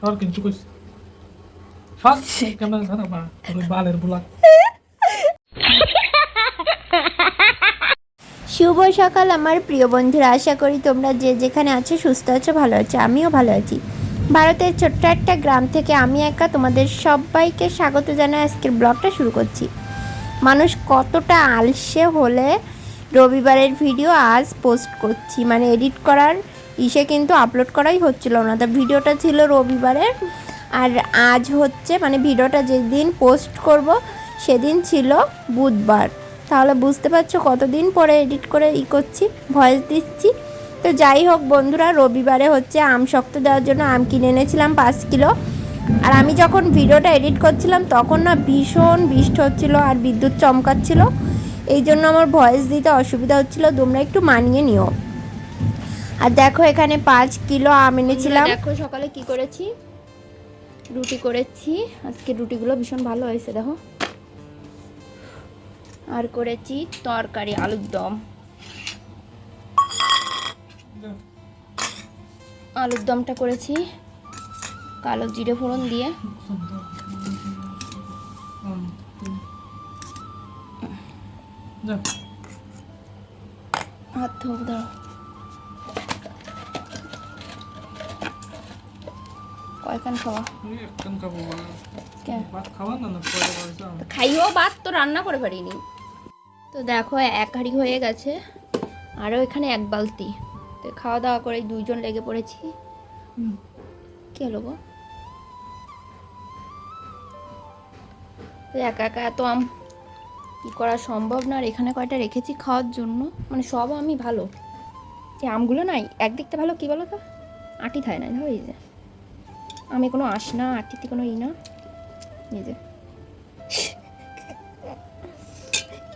আর কিছু কইস ফাক ক্যামেরা ধরা বা ওই বালের বুলা। শুভ সকাল আমার প্রিয় বন্ধুরা, আশা করি তোমরা যে যেখানে আছো সুস্থ আছো, ভালো আছো। আমিও ভালো আছি। ভারতের ছোট্ট একটা গ্রাম থেকে আমি একা তোমাদের সবাইকে স্বাগত জানাই। আজকের ব্লগটা শুরু করছি। মানুষ কতটা আলসে হলে রবিবারের ভিডিও আজ পোস্ট করছি, মানে এডিট করার কিন্তু আপলোড করাই হচ্ছিল না। তা ভিডিওটা ছিল রবিবারের, আর আজ হচ্ছে মানে ভিডিওটা যেদিন পোস্ট করব সেদিন ছিল বুধবার। তাহলে বুঝতে পারছো কতদিন পরে এডিট করে করছি, ভয়েস দিচ্ছি। তো যাই হোক বন্ধুরা, রবিবারে হচ্ছে আম শক্ত দেওয়ার জন্য আম কিনে এনেছিলাম 5 কিলো। আর আমি যখন ভিডিওটা এডিট করছিলাম তখন না ভীষণ বৃষ্টি হচ্ছিল আর বিদ্যুৎ চমকাচ্ছিল, এই জন্য আমার ভয়েস দিতে অসুবিধা হচ্ছিল, তোমরা একটু মানিয়ে নিও। আর দেখো এখানে 5 কিলো আম এনেছিলাম। দেখো সকালে কি করেছি, রুটি করেছি। আজকে রুটিগুলো ভীষণ ভালো হয়েছে দেখো। আর করেছি তরকারি আলুর দম, আলুর দমটা করেছি কালো জিরে ফোড়ন দিয়ে। হাত ধোক দাও। কয়খান খাওয়া? খাইও ভাত তো রান্না করে পারিনি। তো দেখো এক হাঁড়ি হয়ে গেছে, আরও এখানে এক বালতি। তো খাওয়া দাওয়া করে দুইজন লেগে পড়েছি। কি হলো গো? একা একা এত আম কী করা সম্ভব না। আর এখানে কয়টা রেখেছি খাওয়ার জন্য, মানে সব আমি ভালো, এই আমগুলো নাই একদিকটা ভালো, কী বলো তো, আটি থায় না ধরো। এই যে আমি কোনো আস না, আটিতে কোনো না, এই যে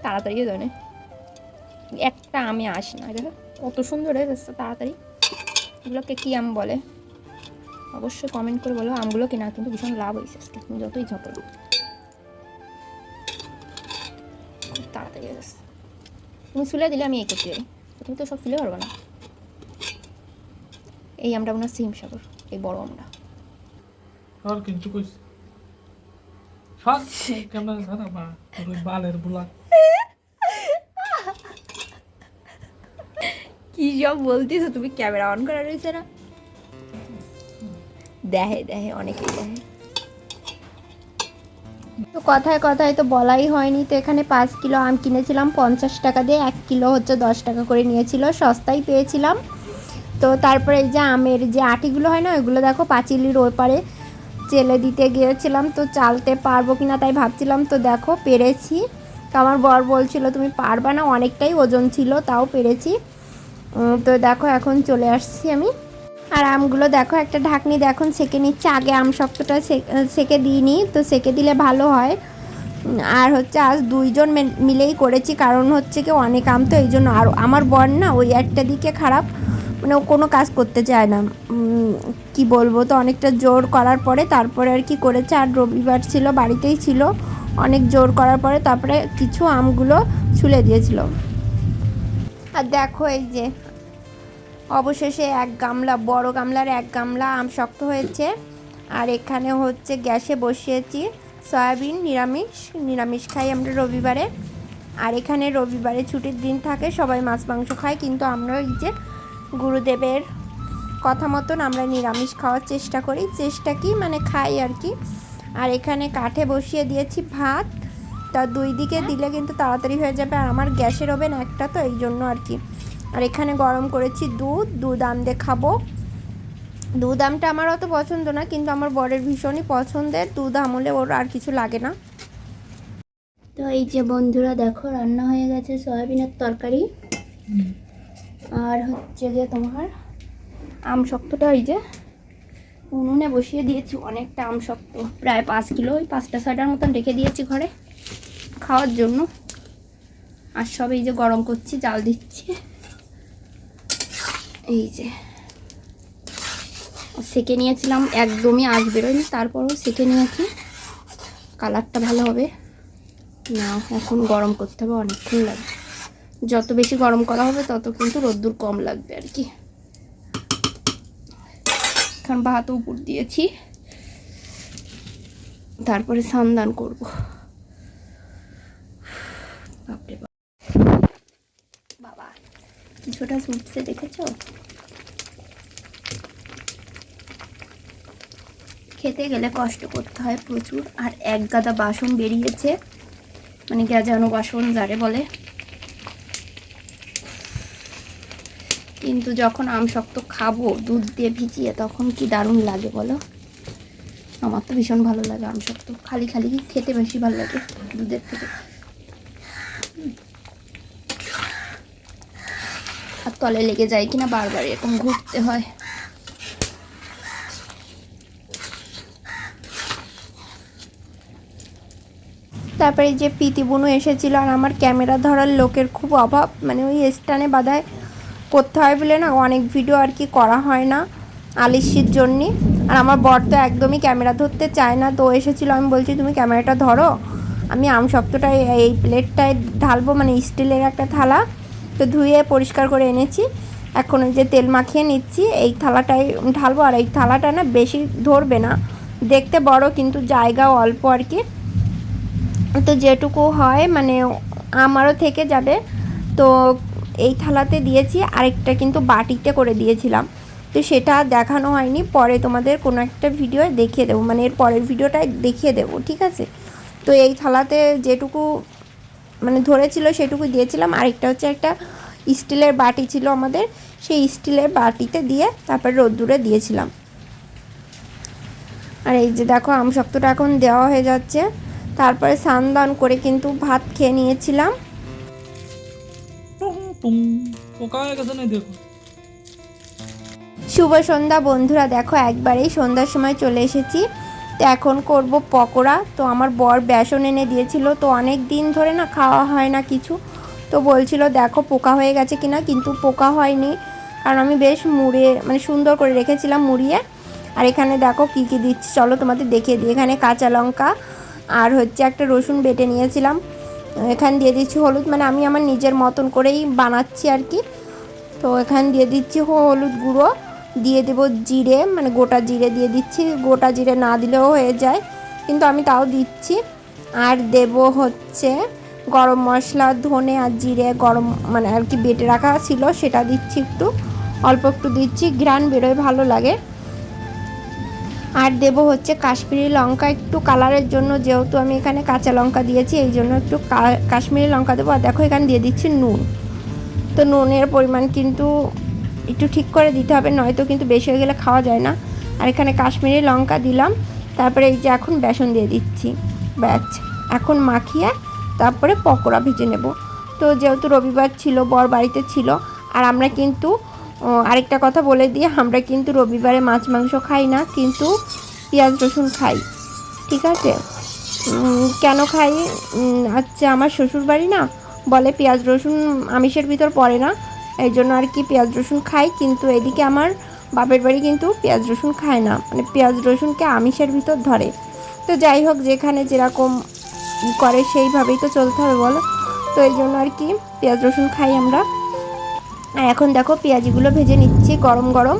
তাড়াতাড়ি জানে একটা আমি আস না। দেখো কত সুন্দর হয়ে যাচ্ছে তাড়াতাড়ি। এগুলোকে কী আম বলে অবশ্যই কমেন্ট করে বলো। আমগুলো কেনা কিন্তু ভীষণ লাভ হয়েছে আজকে, তুমি যতই ঝাঁপড়ো খুব তাড়াতাড়ি হয়ে যাচ্ছে। তুমি চুলে দিলে আমি এই করতে পারি, তুমি তো সব চুলে পারবো না। এই আমটা মনে হচ্ছে হিমসাগর, এই বড় আমটা। আর কিছু কইস ফাক ক্যামেরা ধরা বা ওই বালের বুলা। কি সব বলতিস তুমি, ক্যামেরা অন করা রয়েছে না? দেখে দেখে অনেকেই দেখে। তো কথায় কথায় তো বলাই হয়নি। তো এখানে 5 কিলো আম কিনেছিলাম 50 টাকা দিয়ে, 1 কিলো হচ্ছে 10 টাকা করে নিয়েছিল, সস্তায় পেয়েছিলাম। তো তারপরে এই যে আমের যে আটিগুলো হয় না, ওইগুলো দেখো পাঁচিলির ওই পারে চেলে দিতে গিয়েছিলাম। তো চালতে পারবো কিনা তাই ভাবছিলাম, তো দেখো পেরেছি। তো আমার বর বলছিল তুমি পারবা না, অনেকটাই ওজন ছিল, তাও পেরেছি। তো দেখো এখন চলে আসছি আমি। আর আমগুলো দেখো একটা ঢাকনি দিয়ে এখন সেকে নিচ্ছে। আগে আম শক্তটা সেকে দিইনি, তো সেকে দিলে ভালো হয়। আর হচ্ছে আজ দুইজন মিলেই করেছি, কারণ হচ্ছে কি অনেক আম তো এই জন্য। আর আমার বর না ওই একটা দিকে খারাপ, মানে ও কোনো কাজ করতে চায় না, কি বলবো। তো অনেকটা জোর করার পরে তারপরে আর কি করেছে। আর রবিবার ছিল, বাড়িতেই ছিল, অনেক জোর করার পরে তারপরে কিছু আমগুলো ছুলে দিয়েছিল। আর দেখো এই যে অবশেষে এক গামলা, বড় গামলার এক গামলা আম শক্ত হয়েছে। আর এখানে হচ্ছে গ্যাসে বসিয়েছি সয়াবিন, নিরামিষ খাই আমরা রবিবারে। আর এখানে রবিবারে ছুটির দিন থাকে, সবাই মাছ মাংস খায়, কিন্তু আমরা এই যে গুরুদেবের কথা মতন আমরা নিরামিষ খাওয়ার চেষ্টা করি, চেষ্টা কি মানে খাই আর কি। আর এখানে কাঠে বসিয়ে দিয়েছি ভাত, তা দুই দিকে দিলে কিন্তু তাড়াতাড়ি হয়ে যাবে। আর আমার গ্যাসের ওভেন একটা, তো এই জন্য আর কি। আর এখানে গরম করেছি দুধ আম দিয়ে খাবো। দুধ আমটা আমার অত পছন্দ না, কিন্তু আমার বরের ভীষণই পছন্দের। দুধ আম হলে ওর আর কিছু লাগে না। তো এই যে বন্ধুরা দেখো রান্না হয়ে গেছে সয়াবিনের তরকারি। আর হচ্ছে যে তোমার আম শক্তটা ওই যে উনুনে বসিয়ে দিয়েছি, অনেকটা আম শক্ত, প্রায় 5 কিলো, ওই 5টা-6টার মতন রেখে দিয়েছি ঘরে খাওয়ার জন্য। আর সব এই যে গরম করছি, জাল দিচ্ছি। এই যে সেকে নিয়েছিলাম, একদমই আঁশ বেরোয়নি, তারপরও সেকে নিয়েছি, কালারটা ভালো হবে না। এখন গরম করতে হবে, অনেকক্ষণ লাগবে। যত বেশি গরম করা হবে তত কিন্তু রোদ্দুর কম লাগবে আর কি। এখন ভাত উপর দিয়েছি, তারপরে স্নান করবো। বাপরে বাবা কিছুটা ছুটছে দেখেছো? খেতে গেলে কষ্ট করতে হয় প্রচুর। আর এক গাদা বাসন বেরিয়েছে, মানে গেজানো বাসন যারে বলে। কিন্তু যখন আমশক্ত খাবো দুধ দিয়ে ভিজিয়ে, তখন কি দারুণ লাগে বলো। আমার তো ভীষণ ভালো লাগে আমশক্ত, খালি খালি খেতে বেশি ভালো লাগে দুধের থেকে। আর তলে লেগে যায় কিনা বারবার এরকম ঘুরতে হয়। তারপরে যে প্রীতি বুনু এসেছিল, আর আমার ক্যামেরা ধরার লোকের খুব অভাব, মানে ওই স্ট্যান্ডে বাঁধায় করতে হয় বলে না অনেক ভিডিও আর কি করা হয় না আলিশির জন্যে। আর আমার বর তো একদমই ক্যামেরা ধরতে চায় না, তো এসেছিলো, আমি বলছি তুমি ক্যামেরাটা ধরো, আমি আমশক্তটা এই প্লেটটায় ঢালবো, মানে স্টিলের একটা থালা, তো ধুয়ে পরিষ্কার করে এনেছি। এখন ওই যে তেল মাখিয়ে নিচ্ছি, এই থালাটায় ঢালবো। আর এই থালাটা না বেশি ধরবে না, দেখতে বড় কিন্তু জায়গাও অল্প আর কি, তো যেটুকু হয় মানে আমারও থেকে যাবে। তো এই থালাতে দিয়েছি, আরেকটা কিন্তু বাটিতে করে দিয়েছিলাম, তো সেটা দেখানো হয়নি, পরে তোমাদের কোনো একটা ভিডিও দেখিয়ে দেবো, মানে এর পরের ভিডিওটায় দেখিয়ে দেবো, ঠিক আছে। তো এই থালাতে যেটুকু মানে ধরেছিল সেটুকু দিয়েছিলাম। আরেকটা হচ্ছে একটা স্টিলের বাটি ছিল আমাদের, সেই স্টিলের বাটিতে দিয়ে তারপরে রোদ্দুরে দিয়েছিলাম। আর এই যে দেখো আমশক্তটা এখন দেওয়া হয়ে যাচ্ছে, তারপরে স্নান করে কিন্তু ভাত খেয়ে নিয়েছিলাম। শুভ সন্ধ্যা বন্ধুরা, দেখো একবারেই সন্ধ্যার সময় চলে এসেছি। তো এখন করব পকোড়া। তো আমার বর বেসন এনে দিয়েছিল, তো অনেক দিন ধরে না খাওয়া হয় না কিছু, তো বলছিল দেখো পোকা হয়ে গেছে কিনা, কিন্তু পোকা হয়নি, কারণ আমি বেশ মুড়িয়ে মানে সুন্দর করে রেখেছিলাম মুড়িয়ে। আর এখানে দেখো কী কী দিচ্ছি চলো তোমাদের দেখিয়ে দিই। এখানে কাঁচা লঙ্কা আর হচ্ছে একটা রসুন বেটে নিয়েছিলাম, এখানে দিয়ে দিচ্ছি হলুদ, মানে আমি আমার নিজের মতন করেই বানাচ্ছি আর কি। তো এখানে দিয়ে দিচ্ছি হলুদ গুঁড়ো, দিয়ে দেবো জিরে, মানে গোটা জিরে দিয়ে দিচ্ছি, গোটা জিরে না দিলেও হয়ে যায় কিন্তু আমি তাও দিচ্ছি। আর দেব হচ্ছে গরম মশলা, ধনে আর জিরে গরম মানে আর কি বেটে রাখা ছিল সেটা দিচ্ছি, একটু অল্প একটু দিচ্ছি, ঘ্রাণ বেরোয় ভালো লাগে। আর দেব হচ্ছে কাশ্মীরি লঙ্কা একটু কালারের জন্য, যেহেতু আমি এখানে কাঁচা লঙ্কা দিয়েছি এই জন্য একটু কাশ্মীরি লঙ্কা দেবো। আর দেখো এখানে দিয়ে দিচ্ছি নুন, তো নুনের পরিমাণ কিন্তু একটু ঠিক করে দিতে হবে, নয়তো কিন্তু বেশি হয়ে গেলে খাওয়া যায় না। আর এখানে কাশ্মীরি লঙ্কা দিলাম, তারপরে এই যে এখন বেসন দিয়ে দিচ্ছি, ব্যাস এখন মাখিয়ে তারপরে পকোড়া ভেজে নেব। তো যেহেতু রবিবার ছিল, বর বাড়িতে ছিল, আর আমরা কিন্তু আরেকটা কথা বলে দিই, আমরা কিন্তু রবিবারে মাছ মাংস খাই না, কিন্তু পেঁয়াজ রসুন খাই, ঠিক আছে। কেন খাই, আচ্ছা আমার শ্বশুরবাড়ি না বলে পেঁয়াজ রসুন আমিষের ভিতর পড়ে না, এই জন্য আর কি পেঁয়াজ রসুন খাই, কিন্তু এদিকে আমার বাপের বাড়ি কিন্তু পেঁয়াজ রসুন খায় না, মানে পেঁয়াজ রসুনকে আমিষের ভিতর ধরে। তো যাই হোক যেখানে যেরকম করে সেইভাবেই তো চলতে হবে বলো, তো এই জন্য আর কি পেঁয়াজ রসুন খাই আমরা। আর এখন দেখো পেঁয়াজিগুলো ভেজে নিচ্ছি গরম গরম।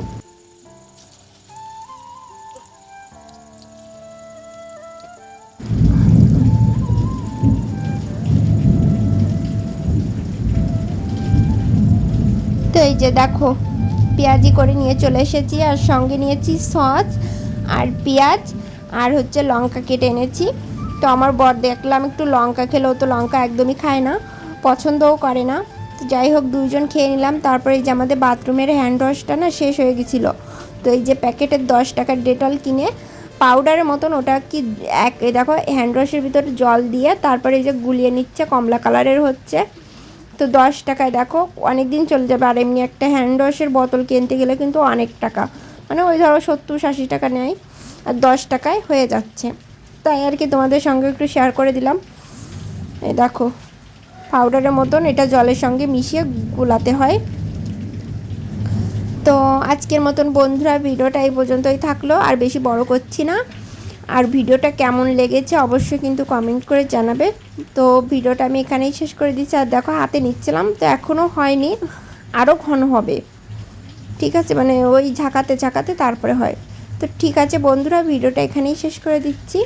তো এই যে দেখো পেঁয়াজি করে নিয়ে চলে এসেছি, আর সঙ্গে নিয়েছি সস আর পেঁয়াজ আর হচ্ছে লঙ্কা কেটে এনেছি। তো আমার বর দেখলাম একটু লঙ্কা খেলেও, তো লঙ্কা একদমই খায় না, পছন্দও করে না। তো যাই হোক দুইজন খেয়ে নিলাম। তারপরে এই যে আমাদের বাথরুমের হ্যান্ড ওয়াশটা না শেষ হয়ে গেছিলো, তো এই যে প্যাকেটের 10 টাকার ডেটল কিনে পাউডারের মতন ওটা কি দেখো হ্যান্ড ওয়াশের ভিতরে জল দিয়ে তারপরে এই যে গুলিয়ে নিচ্ছে, কমলা কালারের হচ্ছে। তো 10 টাকায় দেখো অনেক দিন চলে যাবে। আর এমনি একটা হ্যান্ড ওয়াশের বোতল কিনতে গেলে কিন্তু অনেক টাকা, মানে ওই ধরো 70-80 টাকা নেয়, আর 10 টাকায় হয়ে যাচ্ছে। তাই আর কি তোমাদের সঙ্গে একটু শেয়ার করে দিলাম। এই দেখো পাউডারের মতন, এটা জলের সঙ্গে মিশিয়ে গুলাতে হয়। তো আজকের মতন বন্ধুরা ভিডিওটা এই পর্যন্তই থাকলো, আর বেশি বড় করছি না। আর ভিডিওটা কেমন লেগেছে অবশ্যই কিন্তু কমেন্ট করে জানাবে। তো ভিডিওটা আমি এখানেই শেষ করে দিচ্ছি। আর দেখো হাতে নিচ্ছিলাম তো এখনও হয়নি, আরও ঘন হবে, ঠিক আছে, মানে ওই ঝাঁকাতে ঝাঁকাতে তারপরে হয়। তো ঠিক আছে বন্ধুরা, ভিডিওটা এখানেই শেষ করে দিচ্ছি।